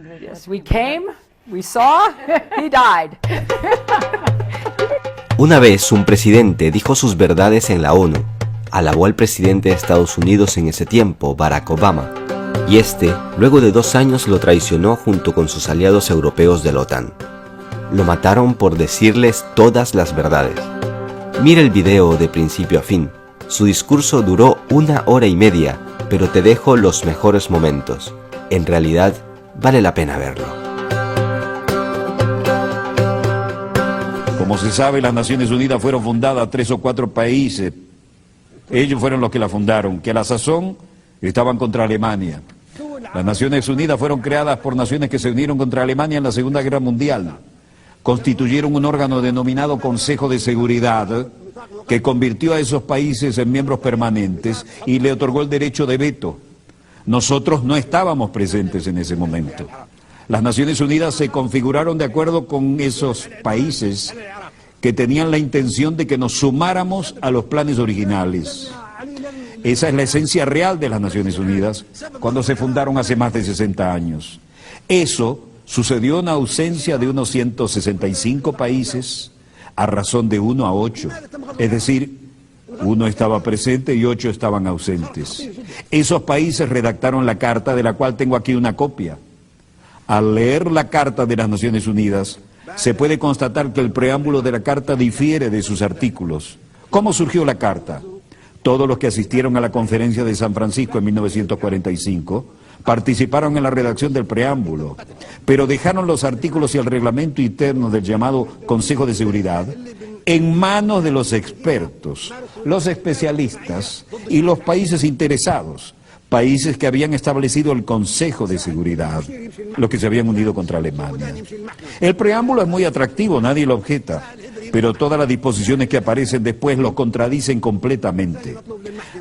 Yes, we came, we saw, he died. Una vez un presidente dijo sus verdades en la ONU, alabó al presidente de Estados Unidos en ese tiempo, Barack Obama, y este, luego de 2 años, lo traicionó junto con sus aliados europeos de la OTAN. Lo mataron por decirles todas las verdades. Mira el video de principio a fin. Su discurso duró 1 hora y media, pero te dejo los mejores momentos. En realidad, vale la pena verlo. Como se sabe, las Naciones Unidas fueron fundadas 3 o 4 países. Ellos fueron los que la fundaron, que a la sazón estaban contra Alemania. Las Naciones Unidas fueron creadas por naciones que se unieron contra Alemania en la Segunda Guerra Mundial. Constituyeron un órgano denominado Consejo de Seguridad, que convirtió a esos países en miembros permanentes y le otorgó el derecho de veto. Nosotros no estábamos presentes en ese momento. Las Naciones Unidas se configuraron de acuerdo con esos países que tenían la intención de que nos sumáramos a los planes originales. Esa es la esencia real de las Naciones Unidas cuando se fundaron hace más de 60 años. Eso sucedió en ausencia de unos 165 países a razón de 1 a 8. Es decir, 1 estaba presente y 8 estaban ausentes. Esos países redactaron la carta, de la cual tengo aquí una copia. Al leer la Carta de las Naciones Unidas, se puede constatar que el preámbulo de la Carta difiere de sus artículos. ¿Cómo surgió la Carta? Todos los que asistieron a la Conferencia de San Francisco en 1945 participaron en la redacción del preámbulo, pero dejaron los artículos y el reglamento interno del llamado Consejo de Seguridad en manos de los expertos, los especialistas y los países interesados, países que habían establecido el Consejo de Seguridad, los que se habían unido contra Alemania. El preámbulo es muy atractivo, nadie lo objeta, pero todas las disposiciones que aparecen después lo contradicen completamente.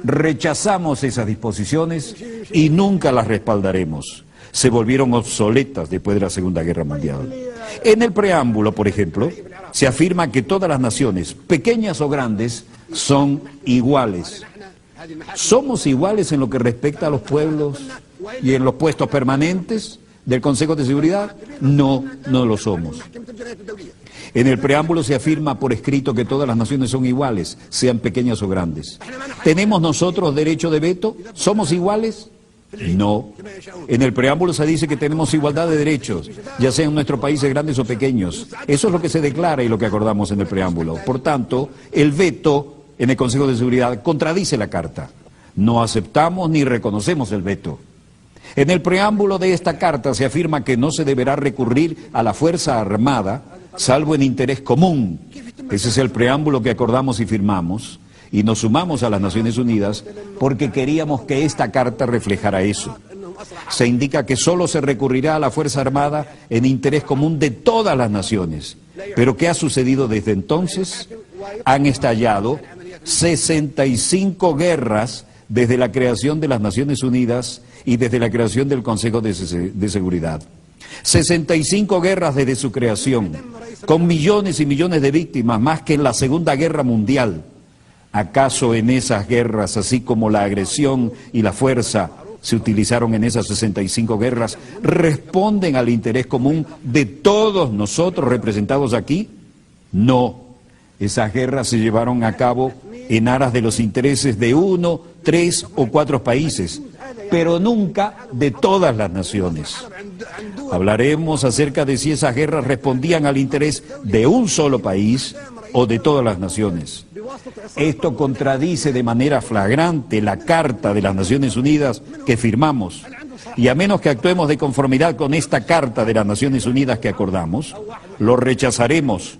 Rechazamos esas disposiciones y nunca las respaldaremos. Se volvieron obsoletas después de la Segunda Guerra Mundial. En el preámbulo, por ejemplo, se afirma que todas las naciones, pequeñas o grandes, son iguales. ¿Somos iguales en lo que respecta a los pueblos y en los puestos permanentes del Consejo de Seguridad? No, no lo somos. En el preámbulo se afirma por escrito que todas las naciones son iguales, sean pequeñas o grandes. ¿Tenemos nosotros derecho de veto? ¿Somos iguales? No. En el preámbulo se dice que tenemos igualdad de derechos, ya sean nuestros países grandes o pequeños. Eso es lo que se declara y lo que acordamos en el preámbulo. Por tanto, el veto en el Consejo de Seguridad contradice la Carta. No aceptamos ni reconocemos el veto. En el preámbulo de esta Carta se afirma que no se deberá recurrir a la Fuerza Armada, salvo en interés común. Ese es el preámbulo que acordamos y firmamos, y nos sumamos a las Naciones Unidas porque queríamos que esta Carta reflejara eso. Se indica que solo se recurrirá a la Fuerza Armada en interés común de todas las naciones. Pero ¿qué ha sucedido desde entonces? Han estallado 65 guerras desde la creación de las Naciones Unidas y desde la creación del Consejo de Seguridad. 65 guerras desde su creación, con millones y millones de víctimas, más que en la Segunda Guerra Mundial. ¿Acaso en esas guerras, así como la agresión y la fuerza se utilizaron en esas 65 guerras, responden al interés común de todos nosotros representados aquí? No. Esas guerras se llevaron a cabo en aras de los intereses de 1, 3 o 4 países, pero nunca de todas las naciones. Hablaremos acerca de si esas guerras respondían al interés de un solo país o de todas las naciones. Esto contradice de manera flagrante la Carta de las Naciones Unidas que firmamos, y a menos que actuemos de conformidad con esta Carta de las Naciones Unidas que acordamos, lo rechazaremos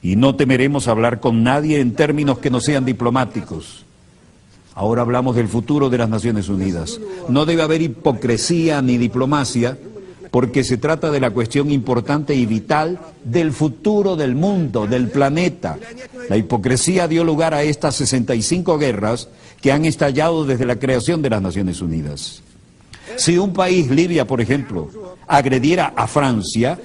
y no temeremos hablar con nadie en términos que no sean diplomáticos. Ahora hablamos del futuro de las Naciones Unidas. No debe haber hipocresía ni diplomacia, porque se trata de la cuestión importante y vital del futuro del mundo, del planeta. La hipocresía dio lugar a estas 65 guerras que han estallado desde la creación de las Naciones Unidas. Si un país, Libia por ejemplo, agrediera a Francia,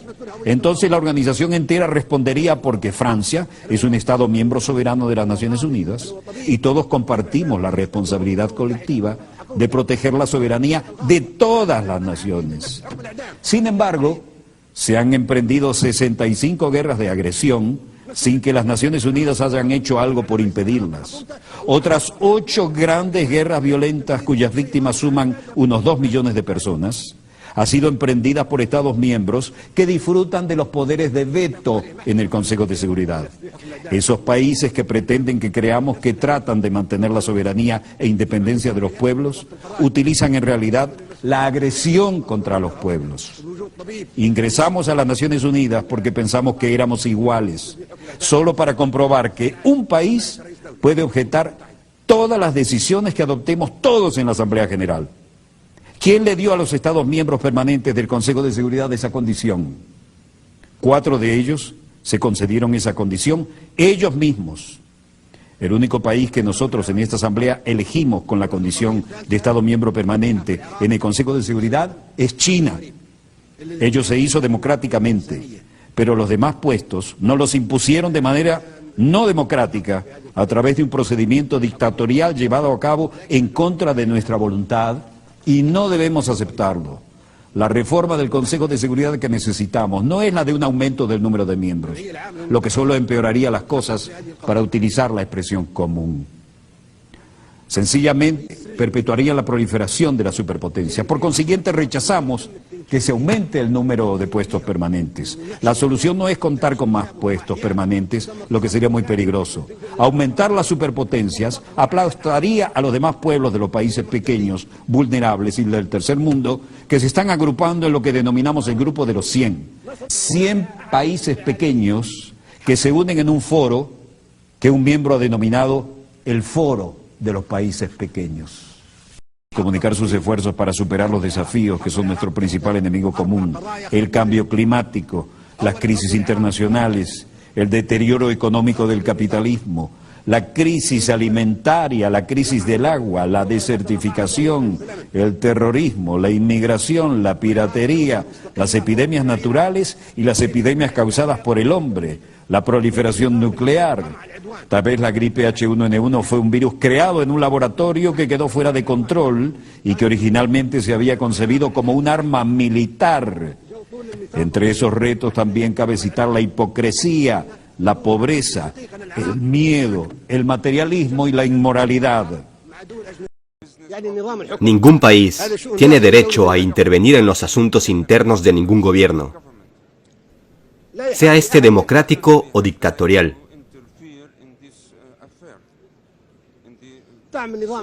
entonces la organización entera respondería porque Francia es un Estado miembro soberano de las Naciones Unidas y todos compartimos la responsabilidad colectiva de proteger la soberanía de todas las naciones. Sin embargo, se han emprendido 65 guerras de agresión sin que las Naciones Unidas hayan hecho algo por impedirlas. Otras 8 grandes guerras violentas cuyas víctimas suman unos 2 millones de personas han sido emprendidas por Estados miembros que disfrutan de los poderes de veto en el Consejo de Seguridad. Esos países que pretenden que creamos que tratan de mantener la soberanía e independencia de los pueblos, utilizan en realidad la agresión contra los pueblos. Ingresamos a las Naciones Unidas porque pensamos que éramos iguales, solo para comprobar que un país puede objetar todas las decisiones que adoptemos todos en la Asamblea General. ¿Quién le dio a los Estados miembros permanentes del Consejo de Seguridad esa condición? 4 de ellos se concedieron esa condición ellos mismos. El único país que nosotros en esta Asamblea elegimos con la condición de Estado miembro permanente en el Consejo de Seguridad es China. Ello se hizo democráticamente, pero los demás puestos nos los impusieron de manera no democrática a través de un procedimiento dictatorial llevado a cabo en contra de nuestra voluntad. Y no debemos aceptarlo. La reforma del Consejo de Seguridad que necesitamos no es la de un aumento del número de miembros, lo que solo empeoraría las cosas, para utilizar la expresión común. Sencillamente perpetuaría la proliferación de la superpotencia. Por consiguiente, rechazamos que se aumente el número de puestos permanentes. La solución no es contar con más puestos permanentes, lo que sería muy peligroso. Aumentar las superpotencias aplastaría a los demás pueblos de los países pequeños, vulnerables y del tercer mundo, que se están agrupando en lo que denominamos el grupo de los 100. 100 países pequeños que se unen en un foro que un miembro ha denominado el Foro de los Países Pequeños. Comunicar sus esfuerzos para superar los desafíos que son nuestro principal enemigo común: el cambio climático, las crisis internacionales, el deterioro económico del capitalismo, la crisis alimentaria, la crisis del agua, la desertificación, el terrorismo, la inmigración, la piratería, las epidemias naturales y las epidemias causadas por el hombre, la proliferación nuclear. Tal vez la gripe H1N1 fue un virus creado en un laboratorio que quedó fuera de control y que originalmente se había concebido como un arma militar. Entre esos retos también cabe citar la hipocresía, la pobreza, el miedo, el materialismo y la inmoralidad. Ningún país tiene derecho a intervenir en los asuntos internos de ningún gobierno, sea este democrático o dictatorial,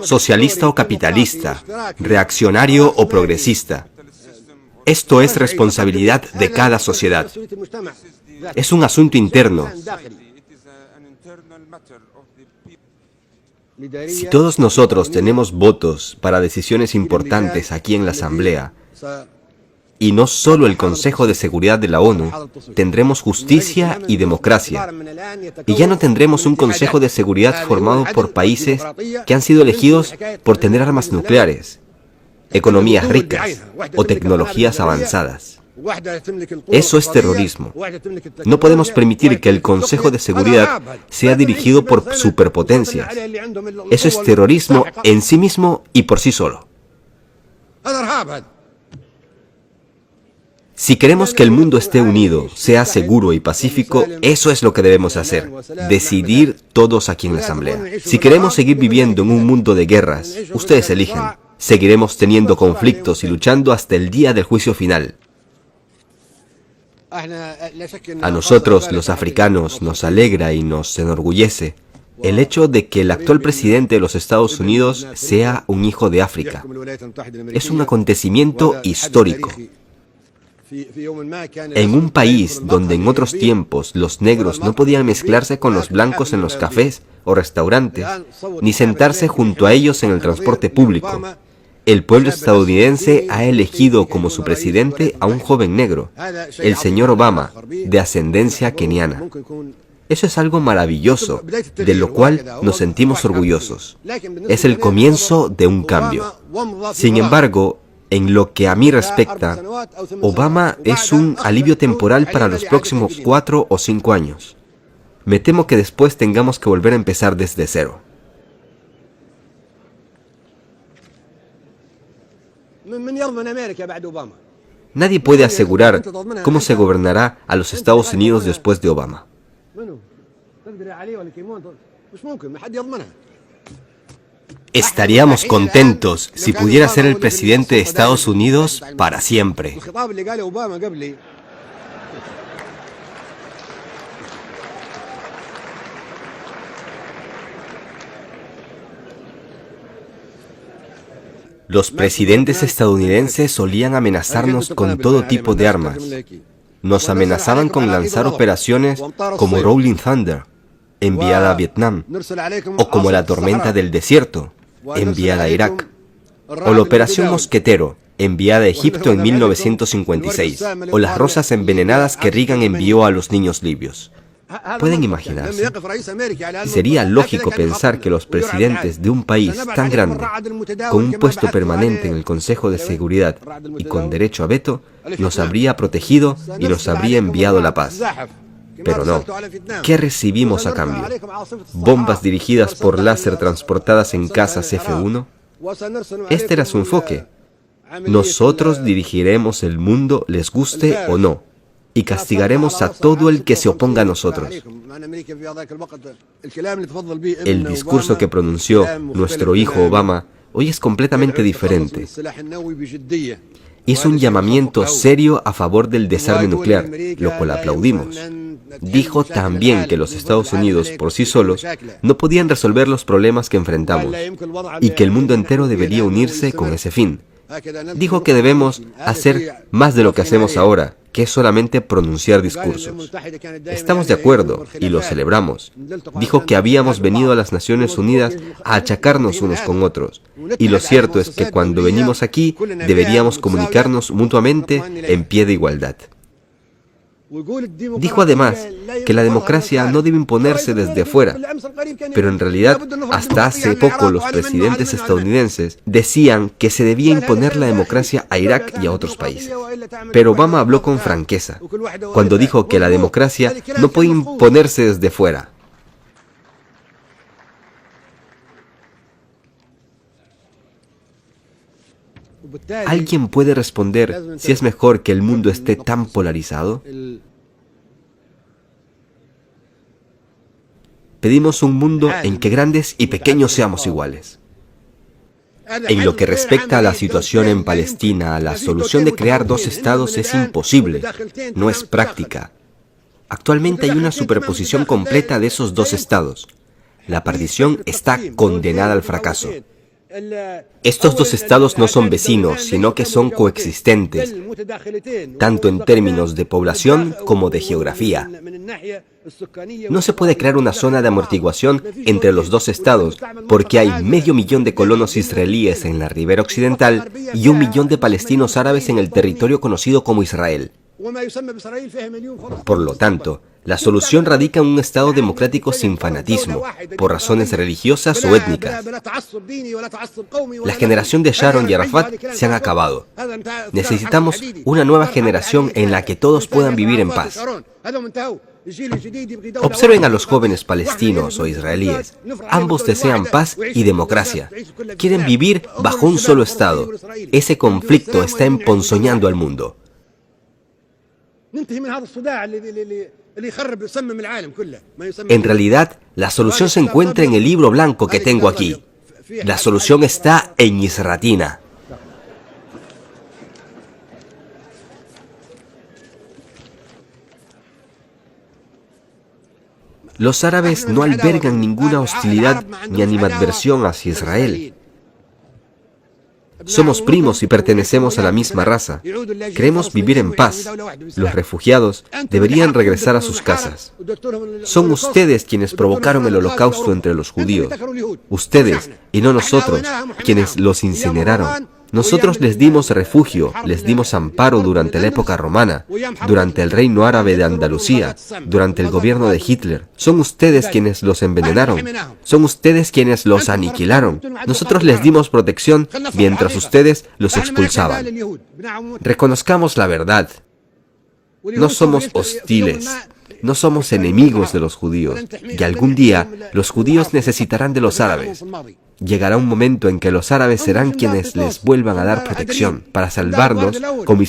socialista o capitalista, reaccionario o progresista. Esto es responsabilidad de cada sociedad. Es un asunto interno. Si todos nosotros tenemos votos para decisiones importantes aquí en la Asamblea, y no solo el Consejo de Seguridad de la ONU, tendremos justicia y democracia. Y ya no tendremos un Consejo de Seguridad formado por países que han sido elegidos por tener armas nucleares, economías ricas o tecnologías avanzadas. Eso es terrorismo. No podemos permitir que el Consejo de Seguridad sea dirigido por superpotencias. Eso es terrorismo en sí mismo y por sí solo. Si queremos que el mundo esté unido, sea seguro y pacífico, eso es lo que debemos hacer. Decidir todos aquí en la Asamblea. Si queremos seguir viviendo en un mundo de guerras, ustedes eligen. Seguiremos teniendo conflictos y luchando hasta el día del juicio final. A nosotros, los africanos, nos alegra y nos enorgullece el hecho de que el actual presidente de los Estados Unidos sea un hijo de África. Es un acontecimiento histórico. En un país donde en otros tiempos los negros no podían mezclarse con los blancos en los cafés o restaurantes, ni sentarse junto a ellos en el transporte público, el pueblo estadounidense ha elegido como su presidente a un joven negro, el señor Obama, de ascendencia keniana. Eso es algo maravilloso, de lo cual nos sentimos orgullosos. Es el comienzo de un cambio. Sin embargo, en lo que a mí respecta, Obama es un alivio temporal para los próximos 4 o 5 años. Me temo que después tengamos que volver a empezar desde cero. Nadie puede asegurar cómo se gobernará a los Estados Unidos después de Obama. Estaríamos contentos si pudiera ser el presidente de Estados Unidos para siempre. Los presidentes estadounidenses solían amenazarnos con todo tipo de armas. Nos amenazaban con lanzar operaciones como Rolling Thunder, enviada a Vietnam, o como la Tormenta del Desierto, enviada a Irak, o la Operación Mosquetero, enviada a Egipto en 1956, o las rosas envenenadas que Reagan envió a los niños libios. ¿Pueden imaginarse? Sería lógico pensar que los presidentes de un país tan grande, con un puesto permanente en el Consejo de Seguridad y con derecho a veto, nos habría protegido y nos habría enviado la paz. Pero no. ¿Qué recibimos a cambio? ¿Bombas dirigidas por láser transportadas en casas F-1? Este era su enfoque. Nosotros dirigiremos el mundo, les guste o no, y castigaremos a todo el que se oponga a nosotros. El discurso que pronunció nuestro hijo Obama hoy es completamente diferente. Hizo un llamamiento serio a favor del desarme nuclear, lo cual aplaudimos. Dijo también que los Estados Unidos por sí solos no podían resolver los problemas que enfrentamos y que el mundo entero debería unirse con ese fin. Dijo que debemos hacer más de lo que hacemos ahora, que es solamente pronunciar discursos. Estamos de acuerdo y lo celebramos. Dijo que habíamos venido a las Naciones Unidas a achacarnos unos con otros. Y lo cierto es que cuando venimos aquí deberíamos comunicarnos mutuamente en pie de igualdad. Dijo además que la democracia no debe imponerse desde fuera, pero en realidad hasta hace poco los presidentes estadounidenses decían que se debía imponer la democracia a Irak y a otros países. Pero Obama habló con franqueza cuando dijo que la democracia no puede imponerse desde fuera. ¿Alguien puede responder si es mejor que el mundo esté tan polarizado? Pedimos un mundo en que grandes y pequeños seamos iguales. En lo que respecta a la situación en Palestina, la solución de crear dos estados es imposible, no es práctica. Actualmente hay una superposición completa de esos dos estados. La partición está condenada al fracaso. Estos dos estados no son vecinos, sino que son coexistentes, tanto en términos de población como de geografía. No se puede crear una zona de amortiguación entre los dos estados, porque hay 500.000 de colonos israelíes en la ribera occidental y 1 millón de palestinos árabes en el territorio conocido como Israel. Por lo tanto, la solución radica en un Estado democrático sin fanatismo, por razones religiosas o étnicas. La generación de Sharon y Arafat se han acabado. Necesitamos una nueva generación en la que todos puedan vivir en paz. Observen a los jóvenes palestinos o israelíes. Ambos desean paz y democracia. Quieren vivir bajo un solo Estado. Ese conflicto está emponzoñando al mundo. En realidad, la solución se encuentra en el libro blanco que tengo aquí. La solución está en Isratina. Los árabes no albergan ninguna hostilidad ni animadversión hacia Israel. Somos primos y pertenecemos a la misma raza. Queremos vivir en paz. Los refugiados deberían regresar a sus casas. Son ustedes quienes provocaron el holocausto entre los judíos. Ustedes, y no nosotros, quienes los incineraron. Nosotros les dimos refugio, les dimos amparo durante la época romana, durante el reino árabe de Andalucía, durante el gobierno de Hitler. Son ustedes quienes los envenenaron. Son ustedes quienes los aniquilaron. Nosotros les dimos protección mientras ustedes los expulsaban. Reconozcamos la verdad. No somos hostiles. No somos enemigos de los judíos, y algún día los judíos necesitarán de los árabes. Llegará un momento en que los árabes serán quienes les vuelvan a dar protección para salvarnos como